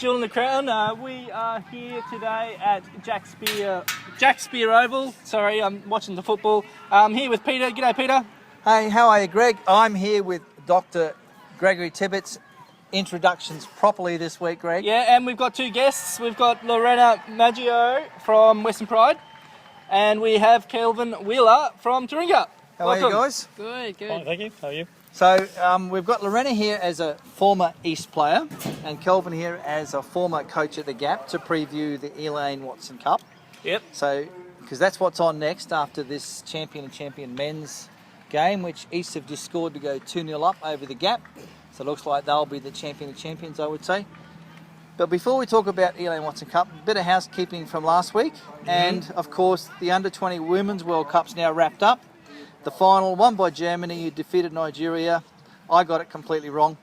Jewel in the Crown. We are here today at Jack Speare Oval. Sorry, I'm watching the football. I'm here with Peter. G'day, Peter. Hey, how are you, Greg? I'm here with Dr. Gregory Tibbetts. Introductions properly this week, Greg. Yeah, and we've got two guests. We've got Lorena Maggio from Western Pride, and we have Kelvin Wheeler from Taringa. How are you guys? Good. Fine, thank you. How are you? So we've got Lorena here as a former East player and Kelvin here as a former coach at the Gap to preview the Elaine Watson Cup. Yep. So, because that's what's on next after this champion and champion men's game, which East have just scored to go 2-0 up over the Gap. So it looks like they'll be the champion of champions, I would say. But before we talk about Elaine Watson Cup, a bit of housekeeping from last week. And, of course, the Under-20 Women's World Cup's now wrapped up. The final, won by Germany, who defeated Nigeria. I got it completely wrong.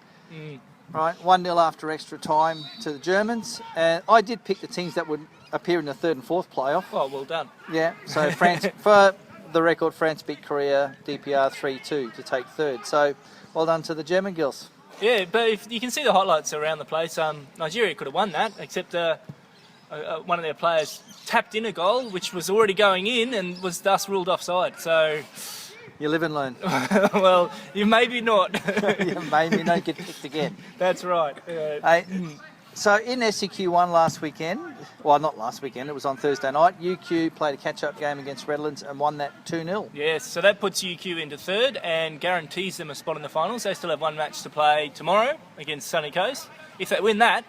Right, 1-0 after extra time to the Germans. And I did pick the teams that would appear in the third and fourth playoff. Oh, well done. Yeah, so France, for the record, France beat Korea, DPR 3-2 to take third. So, well done to the German girls. Yeah, but if you can see the highlights around the place, Nigeria could have won that, except one of their players tapped in a goal, which was already going in and was thus ruled offside. So, You live and learn. well, you maybe not. You maybe don't get picked again. That's right. Hey, so in SEQ1 last weekend, well, not last weekend, it was on Thursday night, UQ played a catch-up game against Redlands and won that 2-0. Yes, so that puts UQ into third and guarantees them a spot in the finals. They still have one match to play tomorrow against Sunny Coast. If they win that,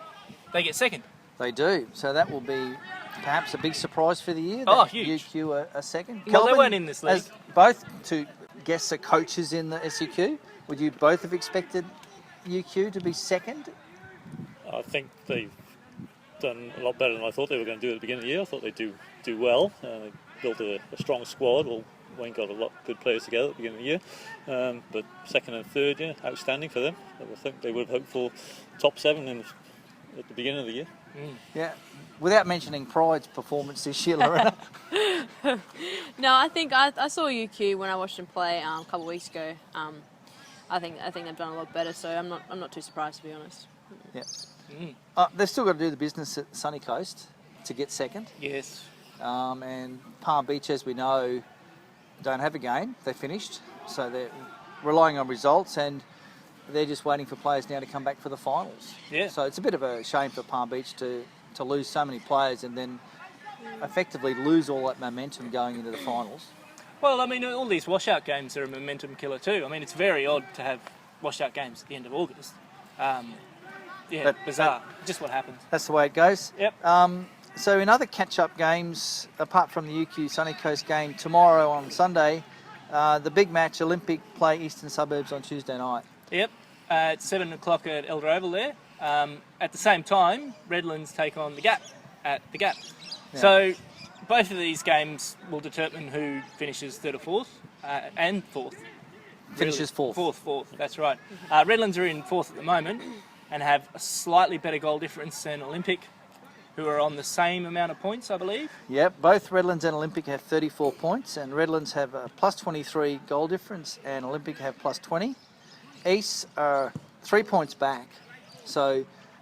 they get second. They do, so that will be perhaps a big surprise for the year. Oh, that huge. UQ are second. Well, they Kelvin, weren't in this league. As both two guests are coaches in the SEQ, would you both have expected UQ to be second? I think they've done a lot better than I thought they were going to do at the beginning of the year. I thought they'd do well. They built a strong squad. Well, Wayne got a lot of good players together at the beginning of the year. But second and third, yeah, outstanding for them. I think they would have hoped for top 7 at the beginning of the year. Yeah, without mentioning Pride's performance this year, Lorena. No, I think I saw UQ when I watched them play a couple of weeks ago. I think they've done a lot better, so I'm not too surprised, to be honest. Yeah. They've still got to do the business at Sunny Coast to get second. Yes. And Palm Beach, as we know, don't have a game. They finished, so they're relying on results, and they're just waiting for players now to come back for the finals. Yeah. So it's a bit of a shame for Palm Beach to lose so many players and then effectively lose all that momentum going into the finals. Well, I mean, all these washout games are a momentum killer too. I mean, it's very odd to have washout games at the end of August. Yeah, bizarre. Just what happens. That's the way it goes. Yep. So in other catch-up games, apart from the UQ Sunny Coast game tomorrow on Sunday, the big match, Olympic play Eastern Suburbs on Tuesday night. Yep. It's 7 o'clock at Elder Oval there. At the same time, Redlands take on the Gap at the Gap. Yeah. So both of these games will determine who finishes third or fourth and fourth. Finishes fourth. Fourth, that's right. Redlands are in fourth at the moment and have a slightly better goal difference than Olympic, who are on the same amount of points, I believe. Yep, both Redlands and Olympic have 34 points, and Redlands have a plus 23 goal difference, and Olympic have plus 20. East are 3 points back,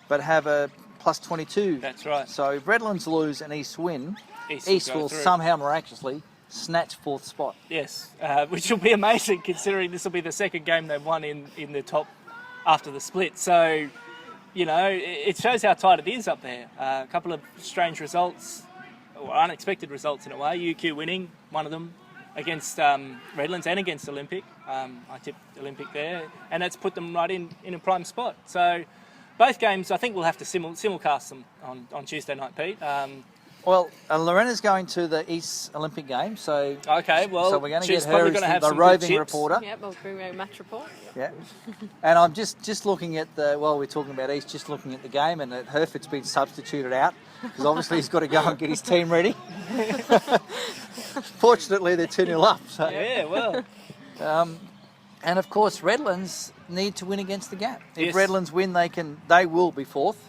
but have a plus 22. That's right. So if Redlands lose and East win, East will through. somehow miraculously snatch fourth spot. Yes, which will be amazing considering this will be the second game they've won in the top after the split. So, you know, it shows how tight it is up there. A couple of strange results, or unexpected results in a way. UQ winning, one of them, against Redlands and against Olympic. I tipped Olympic there, and that's put them right in a prime spot. So both games, I think we'll have to simulcast them on Tuesday night, Pete. Well, Lorena's going to the East Olympic game, so Okay, well, so we're going to she's get her probably gonna as have the some good roving chips. reporter. Yep, I'll bring a match report. Yeah, and I'm just looking at while we're talking about East, just looking at the game, and that Herford's been substituted out because obviously he's got to go and get his team ready. Fortunately, they're 2-0 up. So. Yeah, well. And of course, Redlands need to win against the Gap. If Yes. Redlands win, they will be fourth.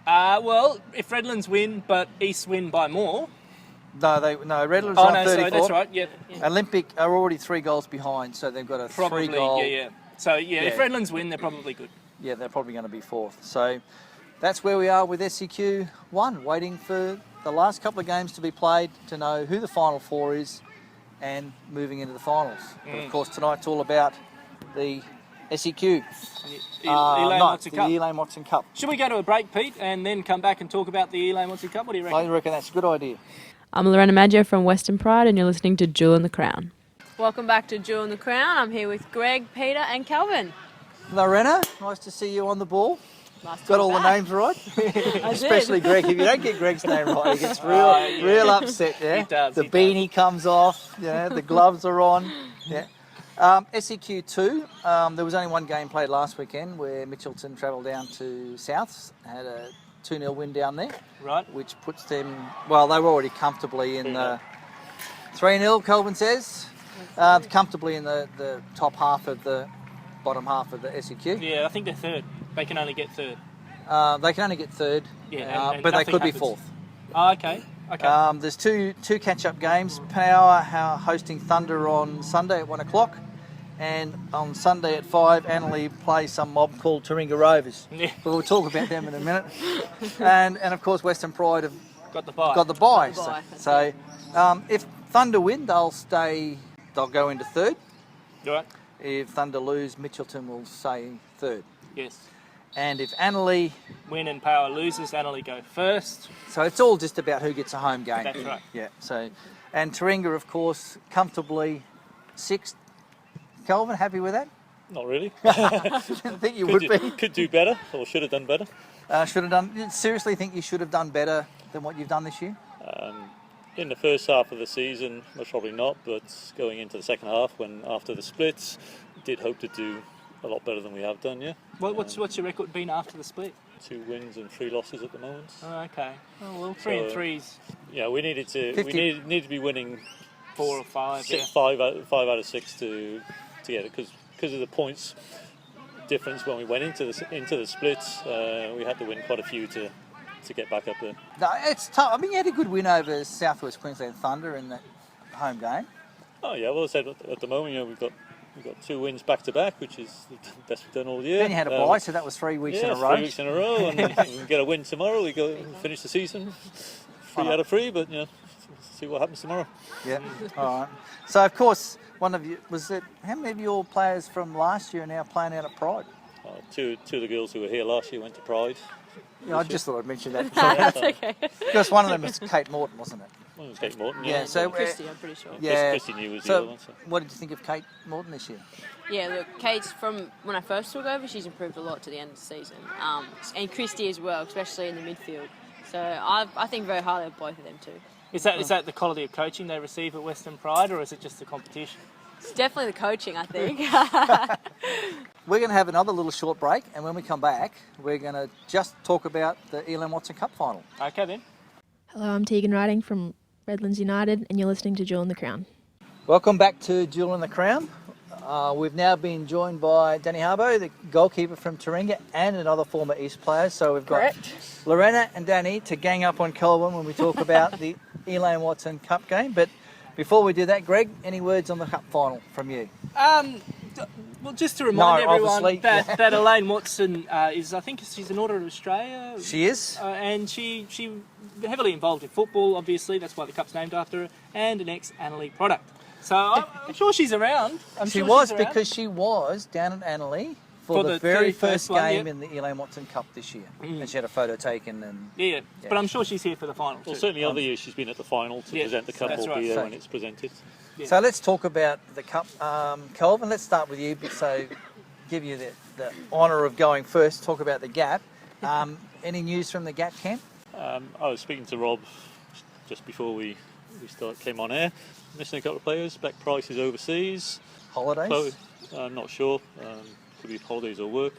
Well, if Redlands win, but East win by more. No, Redlands Oh, are on no, 34. sorry, that's right, yep. Olympic are already 3 goals behind, so they've got a Probably, 3-goal. yeah. So, if Redlands win, they're probably good. Yeah, they're probably going to be fourth. So that's where we are with SEQ 1, waiting for the last couple of games to be played to know who the Final Four is and moving into the finals. But of course, tonight's all about the SEQ. Elaine Watson Cup. The Elaine Watson Cup. Should we go to a break, Pete, and then come back and talk about the Elaine Watson Cup? What do you reckon? I reckon that's a good idea. I'm Lorena Maggio from Western Pride, and you're listening to Jewel and the Crown. Welcome back to Jewel and the Crown. I'm here with Greg, Peter, and Kelvin. Lorena, nice to see you on the ball. Nice to Got be all back. the names right? Especially Greg. If you don't get Greg's name right, he gets real upset. Yeah, He does, the he beanie comes off. Yeah, the gloves are on. Yeah. SEQ 2. There was only one game played last weekend where Mitchelton travelled down to Souths, had a 2-0 win down there, Right. which puts them. Well, they were already comfortably in the 3-0. Kelvin says comfortably in the top half of the bottom half of the SEQ. Yeah, I think they're third. They can only get third. They can only get third, Yeah, and but they nothing could be happens. fourth. Oh, okay. Okay. There's two catch-up games. Power hosting Thunder on Sunday at 1 o'clock, and on Sunday at 5, Annerley plays some mob called Taringa Rovers. Yeah. But we'll talk about them in a minute. And of course, Western Pride have Got the bye. got the bye. Got the bye, So if Thunder win, they'll go into third. Right. If Thunder lose, Mitchelton will stay third. Yes. And if Annerley, Win and Power loses, Annerley go first. so it's all just about who gets a home game. That's right. Yeah. So, and Taringa, of course, comfortably sixth. Kelvin, happy with that? Not really. I think you would be. Could do better, or should have done better. Should have done. You seriously think you should have done better than what you've done this year? In the first half of the season, most probably not, but going into the second half, when after the splits, did hope to do a lot better than we have done, yeah. What's your record been after the split? 2 wins and 3 losses at the moment. Oh, okay. Oh, well, 3 and So, 3's Yeah, we needed to 50. we need to be winning 4 or 5. Yeah. 5 out of 6 to get it, because of the points difference when we went into the splits. We had to win quite a few to get back up there. No, it's tough. I mean, you had a good win over South West Queensland Thunder in that home game. Oh yeah, well I said at the moment, we've got 2 wins back to back, which is the best we've done all year. Then you had a bye, so that was 3 weeks in a row. 3 weeks in a row, and we get a win tomorrow. We go finish the season 3 out of 3, but see what happens tomorrow. Yeah. All right. So of course, one of you how many of your players from last year are now playing out at Pride? Two of the girls who were here last year went to Pride. Yeah, I just thought I'd mention that. That's okay. Because one of them was Kate Morton, wasn't it? One was Kate Morton. Yeah. So Christy, I'm pretty sure. yeah. Christy New was the So other one. So. what did you think of Kate Morton this year? Yeah, look, Kate's from when I first took over, she's improved a lot to the end of the season. And Christy as well, especially in the midfield. So I think very highly of both of them too. Is that the quality of coaching they receive at Western Pride, or is it just the competition? It's definitely the coaching, I think. We're going to have another little short break, and when we come back, we're going to just talk about the Elaine Watson Cup Final. Okay then. Hello, I'm Tegan Riding from Redlands United, and you're listening to Jewel and the Crown. Welcome back to Jewel and the Crown. We've now been joined by Dani Harbot, the goalkeeper from Taringa, and another former East player. So we've got Lorena and Dani to gang up on Kelvin when we talk about the Elaine Watson Cup game. But before we do that, Greg, any words on the Cup Final from you? Well, just to remind everyone obviously, that Elaine Watson is, I think she's an Order of Australia. She is. And she heavily involved in football, obviously. That's why the Cup's named after her. And an ex-Annerley product. So I'm sure she's around. Because she was down at Annerley for the very first one, game yeah. in the Elaine Watson Cup this year. And she had a photo taken. And Yeah, but I'm sure she's here for the final too. Well, certainly other years she's been at the final to present the cup that's or right. be there So- when it's presented. Yeah. So let's talk about the Cup. Kelvin, let's start with you. So give you the honour of going first, talk about the Gap. Any news from the Gap camp? I was speaking to Rob just before we came on air. Missing a couple of players. Beck Price is overseas. Holidays? Chloe, I'm not sure. Could be holidays or work.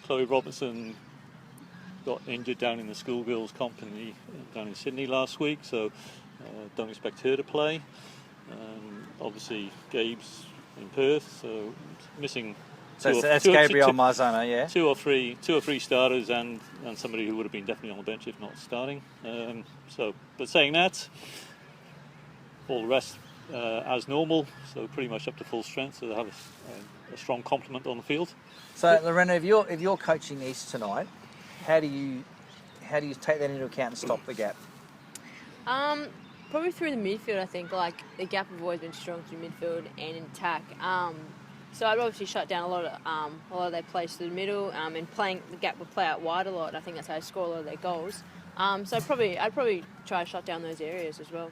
Chloe Robinson got injured down in the schoolgirls comp down in Sydney last week, so don't expect her to play. Obviously, Gabe's in Perth, so missing. That's Gabriel Marzano, yeah. Two or three starters and somebody who would have been definitely on the bench if not starting. But saying that, all the rest as normal, so pretty much up to full strength. So they have a strong complement on the field. So Lorena, if you're coaching East tonight, How do you take that into account and stop the gap? Probably through the midfield. I think like the gap have always been strong through midfield and in attack. So I'd obviously shut down a lot of their plays through the middle, and playing the gap would play out wide a lot. I think that's how they score a lot of their goals. So I'd probably try to shut down those areas as well.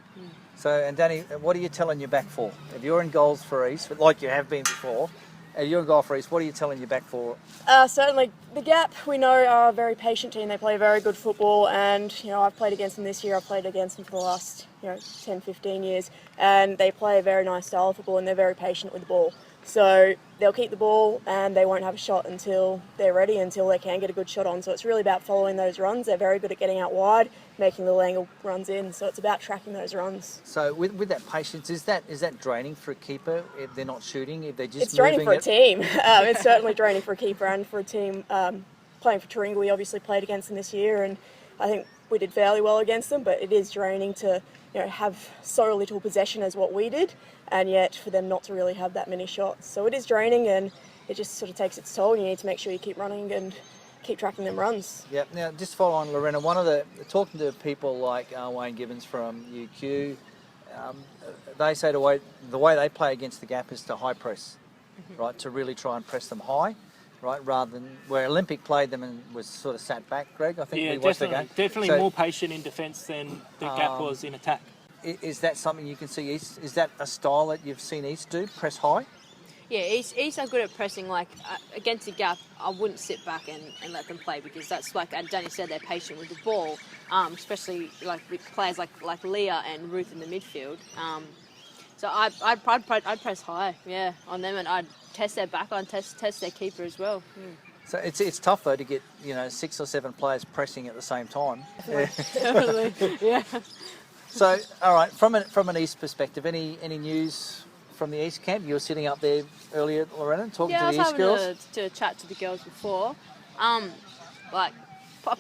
So, and Dani, what are you telling your back for? If you're in goals for East, like you have been before, if you're in goal for East, what are you telling your back for? Certainly, the Gap, we know, are a very patient team. They play very good football, and I've played against them this year. I've played against them for the last 10, 15 years, and they play a very nice style of football, and they're very patient with the ball. So they'll keep the ball, and they won't have a shot until they're ready, until they can get a good shot on. So it's really about following those runs. They're very good at getting out wide, making the angle runs in. So it's about tracking those runs. So with that patience, is that draining for a keeper if they're not shooting? If they're just it's draining for a it? team. It's certainly draining for a keeper and for a team. Playing for Taringa, we obviously played against them this year, and I think we did fairly well against them. But it is draining to have so little possession as what we did, and yet for them not to really have that many shots. So it is draining, and it just sort of takes its toll. You need to make sure you keep running and keep tracking them runs. Yeah. Now, just follow on, Lorena. Talking to people like Wayne Gibbons from UQ, they say the way they play against the Gap is to high press, right? To really try and press them high, right? Rather than where Olympic played them and was sort of sat back. Greg, I think we watched the game. Definitely So, more patient in defence than the Gap was in attack. Is that something you can see East? Is that a style that you've seen East do? Press high? Yeah, East are good at pressing. Like against the Gap, I wouldn't sit back and let them play, because that's like Dani said, they're patient with the ball, especially like with players like Leah and Ruth in the midfield. So I'd press high, on them, and I'd test their back on, test their keeper as well. So it's tough though to get 6 or 7 players pressing at the same time. Definitely, yeah. So, all right, from an East perspective, any news from the East camp? You were sitting up there earlier, Lorena, talking to the East girls. I was having to chat to the girls before. I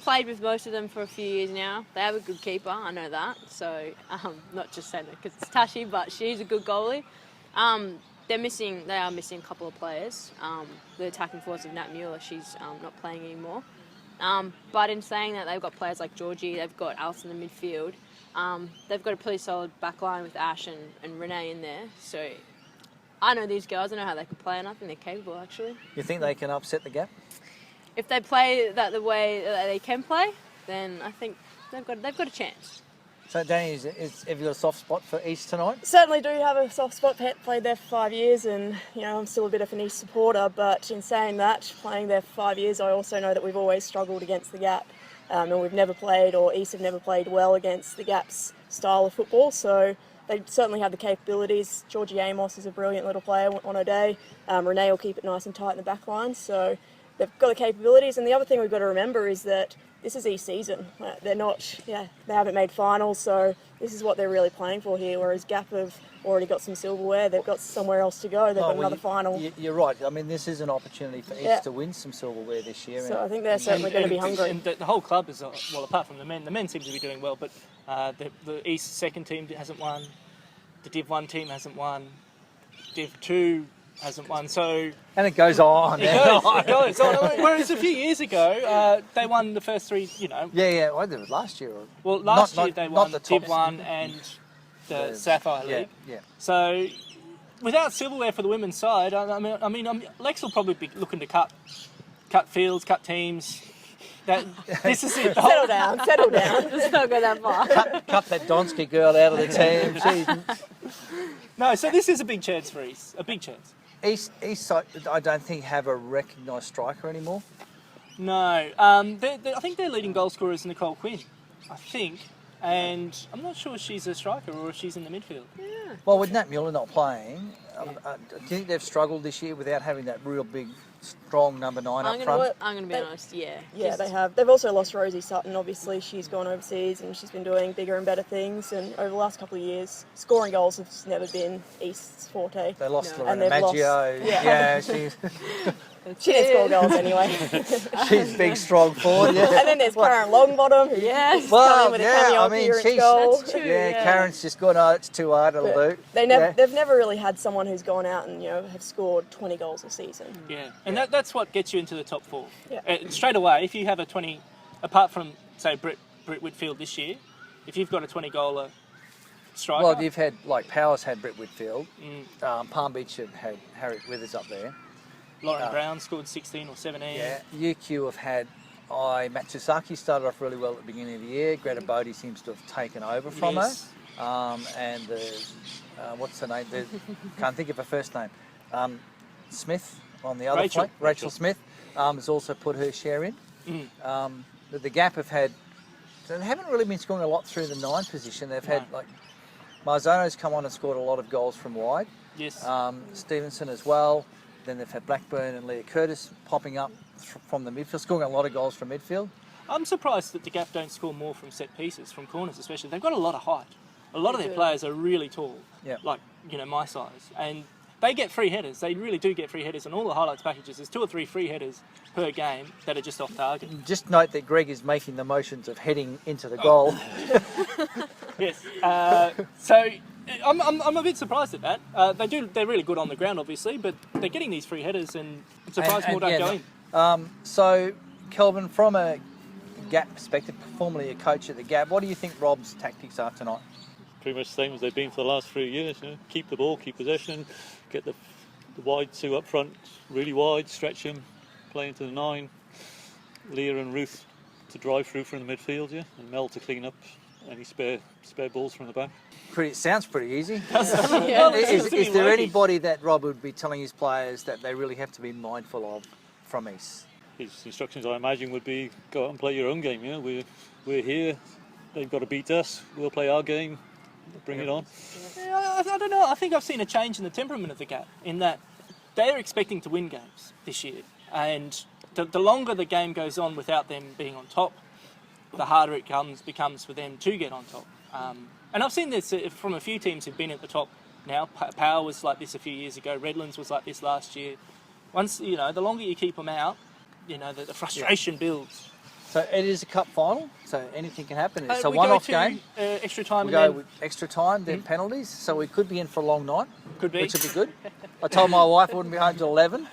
played with most of them for a few years now. They have a good keeper, I know that. So, not just saying that because it's Tashi, but she's a good goalie. They are missing a couple of players. The attacking force of Nat Mueller, she's not playing anymore. But in saying that, they've got players like Georgie, they've got Alice in the midfield. They've got a pretty solid back line with Ash and Renee in there. So I know these girls, I know how they can play, and I think they're capable, actually. You think they can upset the Gap? If they play that the way that they can play, then I think they've got a chance. So, Dani, have you got a soft spot for East tonight? Certainly do have a soft spot. Played there for 5 years, and I'm still a bit of an East supporter. But in saying that, playing there for 5 years, I also know that we've always struggled against the Gap, and we've never played, or East have never played well against the Gap's style of football. So they certainly have the capabilities. Georgie Amos is a brilliant little player on her day. Renee will keep it nice and tight in the back line. So they've got the capabilities. And the other thing we've got to remember is that this is East season. They're not, they haven't made finals, so this is what they're really playing for here. Whereas Gap have already got some silverware, they've got somewhere else to go. They've got another final. You're right. I mean, this is an opportunity for East to win some silverware this year. So I think they're certainly going to be hungry. And the whole club is, well, apart from the men seem to be doing well, but the East second team hasn't won, the Div 1 team hasn't won, Div 2 hasn't won, so... And it goes on. It goes on. Whereas a few years ago, they won the first 3, Yeah, well, it was last year. Well, last year they won the Div 1 and the Sapphire League. Yeah. So, without silverware for the women's side, I mean, Lex will probably be looking to cut fields, cut teams. This is it. Settle down. Let's not go that far. Cut that Donsky girl out of the team. Jeez. No, so this is a big chance for East. A big chance. East I don't think have a recognised striker anymore. No, I think their leading goal scorer is Nicole Quinn. I think, and I'm not sure if she's a striker or if she's in the midfield. Yeah. Well, with Nat Mueller not playing, do you think they've struggled this year without having that real big, strong number 9 up front? I'm going to be honest, yeah. Yeah, they have. They've also lost Rosie Sutton. Obviously, she's gone overseas and she's been doing bigger and better things. And over the last couple of years, scoring goals has never been East's forte. They lost Lorena Maggio. Yeah, she didn't score goals anyway. She's big, strong forward. Yeah. And then there's Karen Longbottom. Yes. Well, with a cameo appearance goal. That's true, Karen's just gone, it's too hard, it'll do. They've never really had someone who's gone out and have scored 20 goals a season. Yeah, and that's what gets you into the top 4. Yeah. Straight away, if you have a 20 apart from, say, Britt Whitfield this year, if you've got a 20-goaler striker... Well, you've had, like, Powers had Britt Whitfield. Palm Beach have had Harriet Withers up there. Lauren Brown scored 16 or 17. Yeah, UQ have had... Matsusaki started off really well at the beginning of the year. Greta Bodie seems to have taken over from her. And what's her name? Can't think of her first name. Smith on the other flank. Rachel Smith has also put her share in. But the Gap have had... They haven't really been scoring a lot through the 9 position. They've had, like... Marzono's come on and scored a lot of goals from wide. Yes. Stevenson as well. Then they've had Blackburn and Leah Curtis popping up from the midfield, scoring a lot of goals from midfield. I'm surprised that the Gap don't score more from set pieces, from corners especially. They've got a lot of height. A lot of their players are really tall, like, my size. And they get free headers. They really do get free headers. And all the highlights packages, there's 2 or 3 free headers per game that are just off target. Just note that Greg is making the motions of heading into the goal. Yes. So I'm a bit surprised at that. They're really good on the ground, obviously, but they're getting these free headers, and I'm surprised more don't go in. So, Kelvin, from a Gap perspective, formerly a coach at the Gap, what do you think Rob's tactics are tonight? Pretty much the same as they've been for the last 3 years. Keep the ball, keep possession, get the wide 2 up front, really wide, stretch them, play into the 9. Leah and Ruth to drive through from the midfield, and Mel to clean up any spare balls from the back. Sounds pretty easy. Well, Is there anybody that Rob would be telling his players that they really have to be mindful of from East? His instructions, I imagine, would be go out and play your own game. We're here. They've got to beat us. We'll play our game. Bring it on. Yeah, I don't know. I think I've seen a change in the temperament of the Gap in that they're expecting to win games this year, and the longer the game goes on without them being on top, the harder it becomes for them to get on top. And I've seen this from a few teams who've been at the top now. Power was like this a few years ago. Redlands was like this last year. Once, the longer you keep them out, the frustration builds. So it is a cup final, so anything can happen. It's a We one-off go to, game. Extra time. We go with extra time, then penalties, so we could be in for a long night. Could be. Which would be good. I told my wife I wouldn't be home till 11.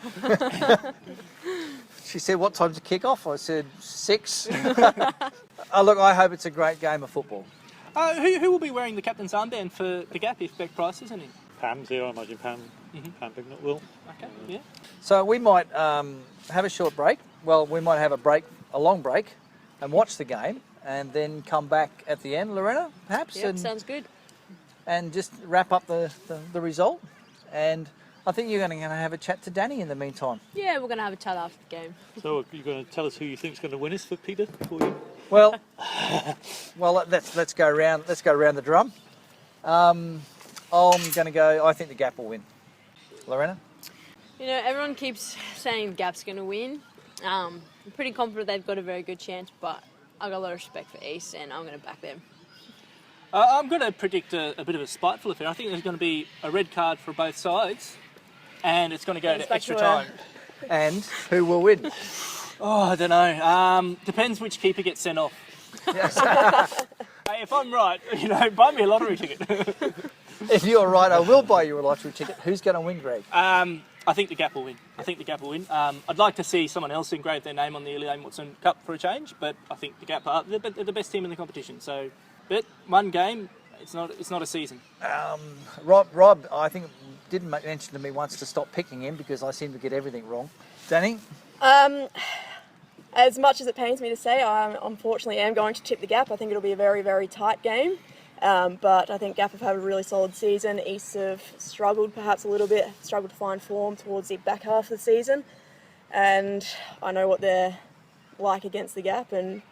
She said, what time's the kick-off? I said, 6. Look, I hope it's a great game of football. Who will be wearing the captain's armband for the Gap if Beck Price isn't in? Pam's here, I imagine Pam Bignott will. Okay, yeah. So we might have a short break. Well, we might have a long break, and watch the game, and then come back at the end, Lorena, perhaps? Yep, sounds good. And just wrap up the result. And I think you're going to have a chat to Dani in the meantime. Yeah, we're going to have a chat after the game. So you're going to tell us who you think is going to win this for Peter? For you? Well, let's go around. Let's go around the drum. I'm going to go. I think the Gap will win. Lorena. Everyone keeps saying Gap's going to win. I'm pretty confident they've got a very good chance, but I've got a lot of respect for East, and I'm going to back them. I'm going to predict a bit of a spiteful affair. I think there's going to be a red card for both sides, and it's going to go to extra time. And who will win? Oh, I don't know. Depends which keeper gets sent off. Hey, if I'm right, buy me a lottery ticket. If you're right, I will buy you a lottery ticket. Who's going to win, Greg? I think the Gap will win. I'd like to see someone else engrave their name on the Elaine Watson Cup for a change, but I think the Gap are the best team in the competition. So, but one game, it's not a season. Rob, I think didn't mention to me once to stop picking him because I seem to get everything wrong. Dani? As much as it pains me to say, I unfortunately am going to tip the Gap. I think it'll be a very, very tight game. But I think Gap have had a really solid season. East have struggled perhaps a little bit, struggled to find form towards the back half of the season. And I know what they're like against the Gap, and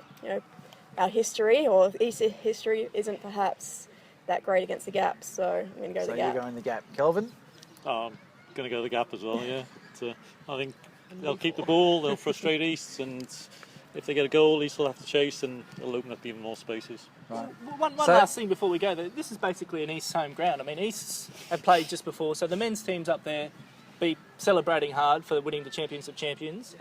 our history, or East history, isn't perhaps that great against the Gap. So I'm going to go the Gap. So you're going the Gap. Kelvin? I'm going to go the Gap as well, yeah. I think they'll keep the ball, they'll frustrate East, and if they get a goal, East will have to chase, and it'll open up even more spaces. Right. One last thing before we go. This is basically an East home ground. I mean, East have played just before, so the men's team's up there be celebrating hard for winning the Champions of Champions.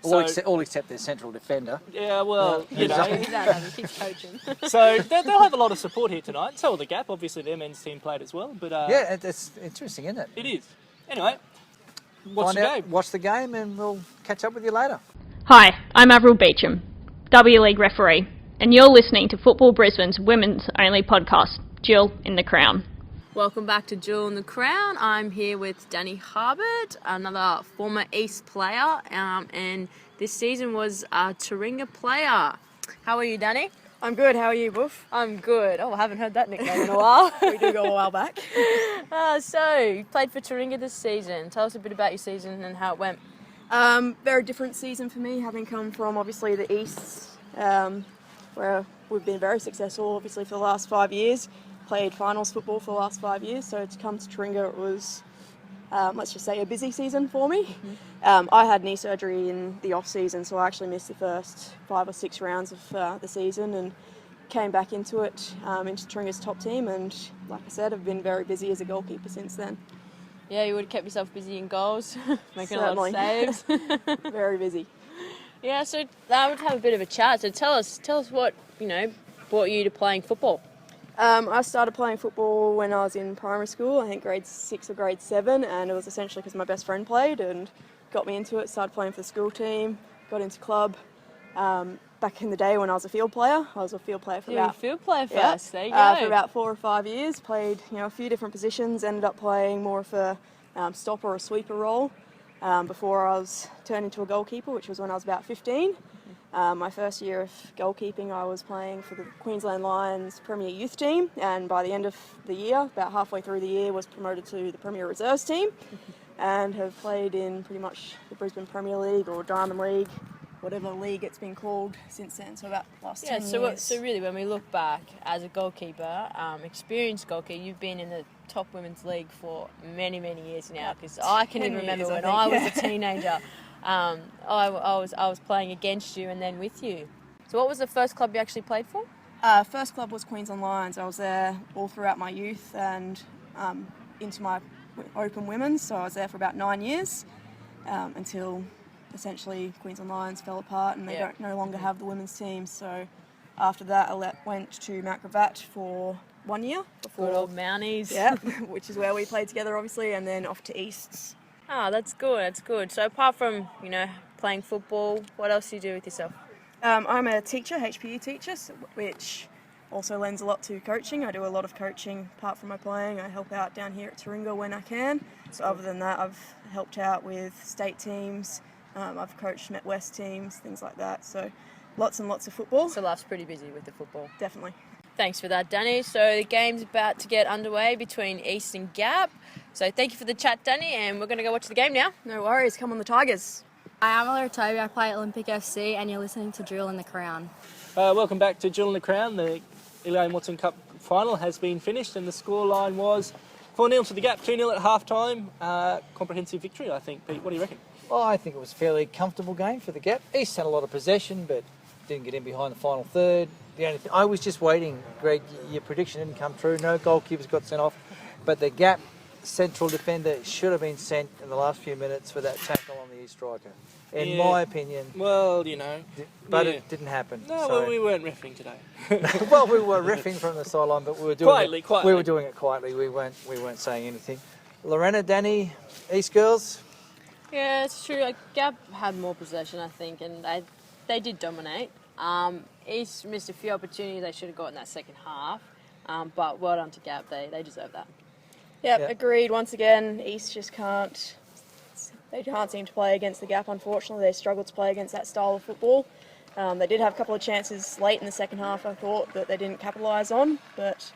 All except their central defender. Yeah, well, Exactly, keeps coaching. So they'll have a lot of support here tonight. So will the Gap. Obviously, their men's team played as well. But yeah, it's interesting, isn't it? It is. Anyway, watch the game. Watch the game, and we'll catch up with you later. Hi, I'm Avril Beecham. W League referee, and you're listening to Football Brisbane's women's only podcast, Jill in the Crown. Welcome back to Jill in the Crown. I'm here with Dani Harbot, another former East player, and this season was a Taringa player. How are you, Dani? I'm good. How are you, Boof? I'm good. Oh, I haven't heard that nickname in a while. We do go a while back. So, you played for Taringa this season. Tell us a bit about your season and how it went. Very different season for me, having come from obviously the East, where we've been very successful obviously for the last 5 years. Played finals football for the last 5 years, so to come to Taringa it was, let's just say, a busy season for me. I had knee surgery in the off season, so I actually missed the first 5 or 6 rounds of the season and came back into it, into Taringa's top team, and like I said, I've been very busy as a goalkeeper since then. Yeah, you would have kept yourself busy in goals, making Certainly. a lot of saves. Very busy. Yeah, so I would have a bit of a chat. So tell us what, brought you to playing football. I started playing football when I was in primary school, I think grade 6 or grade 7, and it was essentially because my best friend played and got me into it. Started playing for the school team, got into club. Back in the day when I was a field player, I was a field player for about... field player first, there you go. For about 4 or 5 years, played a few different positions, ended up playing more of a stopper or sweeper role before I was turned into a goalkeeper, which was when I was about 15. My first year of goalkeeping, I was playing for the Queensland Lions Premier Youth team, and by the end of the year, about halfway through the year, was promoted to the Premier Reserves team, and have played in pretty much the Brisbane Premier League or Diamond League, whatever league it's been called since then. So about the last 10 years. So really, when we look back as a goalkeeper, experienced goalkeeper, you've been in the top women's league for many, many years now. Because I can even remember when I was a teenager. I was playing against you and then with you. So what was the first club you actually played for? First club was Queensland Lions. I was there all throughout my youth and into my open women's, so I was there for about 9 years until essentially Queensland Lions fell apart and they don't no longer have the women's team. So after that I went to Mount Gravatt for 1 year. Good old Mounties. Yeah, which is where we played together obviously, and then off to Easts. Oh, that's good. So apart from, playing football, what else do you do with yourself? I'm a teacher, HPE teacher, which also lends a lot to coaching. I do a lot of coaching apart from my playing. I help out down here at Taringa when I can. So other than that, I've helped out with state teams. I've coached Met West teams, things like that. So lots and lots of football. So life's pretty busy with the football. Definitely. Thanks for that, Dani. So the game's about to get underway between East and Gap. So thank you for the chat, Dani, and we're going to go watch the game now. No worries, come on the Tigers. Hi, I'm Lorena Maggio. I play at Olympic FC, and you're listening to Jill in the Crown. Welcome back to Jill in the Crown. The Elaine Watson Cup Final has been finished and the scoreline was 4-0 to the Gap, 2-0 at half-time. Comprehensive victory, I think. Pete, what do you reckon? Well, I think it was a fairly comfortable game for the Gap. East had a lot of possession, but didn't get in behind the final third. The only thing, I was just waiting, Greg, your prediction didn't come true. No goalkeepers got sent off, but the Gap central defender should have been sent in the last few minutes for that tackle on the East striker, in my opinion. Well, But it didn't happen. No, so. well, we weren't riffing today. Well, we were riffing from the sideline, but we were doing Quietly. We were doing it quietly. We weren't saying anything. Lorena, Dani, East girls. Yeah, it's true. Gap had more possession, I think, and they did dominate. East missed a few opportunities they should have got in that second half, but well done to Gap. They deserve that. Yep, agreed. Once again, East just can't. They can't seem to play against the Gap, unfortunately. They struggled to play against that style of football. They did have a couple of chances late in the second half, I thought, that they didn't capitalise on, but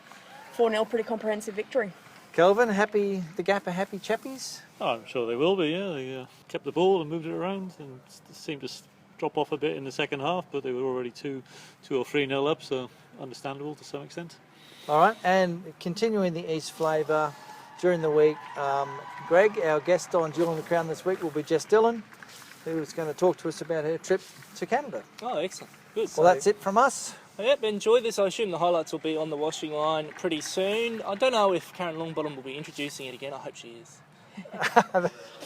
4-0, pretty comprehensive victory. Kelvin, the Gap are happy chappies? Oh, I'm sure they will be, yeah. They kept the ball and moved it around and seemed to drop off a bit in the second half, but they were already 2 or 3-0 up, so understandable to some extent. All right, and continuing the East flavour during the week, Greg, our guest on Jill in the Crown this week will be Jess Dillon, who is going to talk to us about her trip to Canada. Oh, excellent. Good. Well, that's it from us. Yep, enjoy this. I assume the highlights will be on the washing line pretty soon. I don't know if Karen Longbottom will be introducing it again. I hope she is.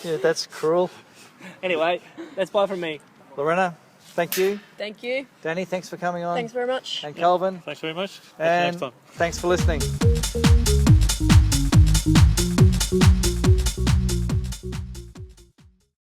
Yeah, that's cruel. Anyway, that's bye from me. Lorena, thank you. Thank you. Dani, thanks for coming on. Thanks very much. And Kelvin. Thanks very much. And Next time. thanks for listening.